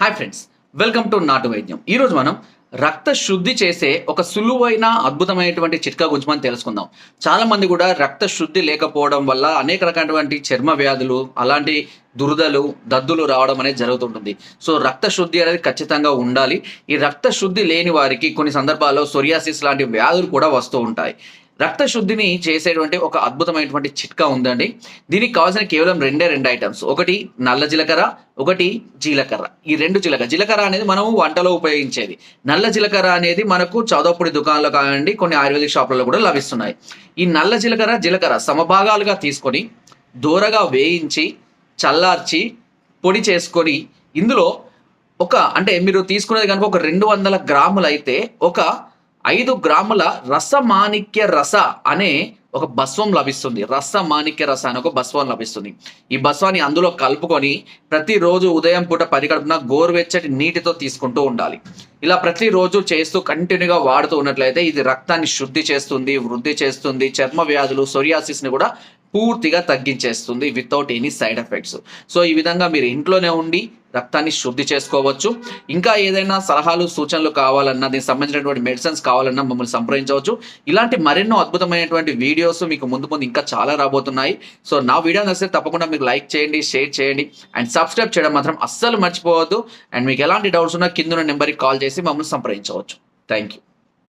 Hi friends, welcome to నాటు వైద్యం. ఈరోజు మనం రక్త శుద్ధి చేసే ఒక సులువైన అద్భుతమైనటువంటి చిట్కా గురించి మనం తెలుసుకుందాం. చాలా మంది కూడా రక్త శుద్ధి లేకపోవడం వల్ల అనేక రకమైనటువంటి చర్మ వ్యాధులు, అలాంటి దురదలు, దద్దులు రావడం అనేది జరుగుతుంటుంది. సో రక్త శుద్ధి అనేది ఖచ్చితంగా ఉండాలి. ఈ రక్త శుద్ధి లేని వారికి కొన్ని సందర్భాల్లో సోరియాసిస్ లాంటి వ్యాధులు కూడా వస్తూ ఉంటాయి. రక్త శుద్ధిని చేసేటువంటి ఒక అద్భుతమైనటువంటి చిట్కా ఉందండి. దీనికి కావాల్సిన కేవలం రెండు ఐటమ్స్. ఒకటి నల్ల జీలకర్ర, ఒకటి జీలకర్ర. ఈ రెండు జీలకర్ర అనేది మనం వంటలో ఉపయోగించేది. నల్ల జీలకర్ర అనేది మనకు చౌదప్పొడి దుకాణంలో కానివ్వండి, కొన్ని ఆయుర్వేదిక్ షాపులలో కూడా లభిస్తున్నాయి. ఈ నల్ల జీలకర్ర సమభాగాలుగా తీసుకొని దూరగా వేయించి చల్లార్చి పొడి చేసుకొని ఇందులో అంటే మీరు తీసుకునేది కనుక ఒక 200 గ్రాములు అయితే ఒక 5 గ్రాముల రసమాణిక్య రస అనే ఒక భస్వం లభిస్తుంది. రసమాణిక్య రస అనే ఒక భస్వం లభిస్తుంది. ఈ భస్వాన్ని అందులో కలుపుకొని ప్రతిరోజు ఉదయం పూట పరిగడుపున గోరువెచ్చటి నీటితో తీసుకుంటూ ఉండాలి. ఇలా ప్రతిరోజు చేస్తూ కంటిన్యూగా వాడుతూ ఉన్నట్లయితే ఇది రక్తాన్ని శుద్ధి చేస్తుంది, వృద్ధి చేస్తుంది, చర్మ వ్యాధులు, సోరియాసిస్ని కూడా పూర్తిగా తగ్గించేస్తుంది without any side effects. So ఈ విధంగా మీరు ఇంట్లోనే ఉండి రక్తాన్ని శుద్ధి చేసుకోవచ్చు. ఇంకా ఏదైనా సలహాలు, సూచనలు కావాలన్నా, దీనికి సంబంధించినటువంటి మెడిసిన్స్ కావాలన్నా మమ్మల్ని సంప్రదించవచ్చు. ఇలాంటి మరెన్నో అద్భుతమైనటువంటి వీడియోస్ మీకు ముందు ఇంకా చాలా రాబోతున్నాయి. సో నా వీడియో నచ్చితే తప్పకుండా మీరు లైక్ చేయండి, షేర్ చేయండి అండ్ సబ్స్క్రైబ్ చేయడం మాత్రం అస్సలు మర్చిపోవద్దు. అండ్ మీకు ఎలాంటి డౌట్స్ ఉన్నా కింద నెంబర్కి కాల్ చేసి మమ్మల్ని సంప్రదించవచ్చు. Thank you.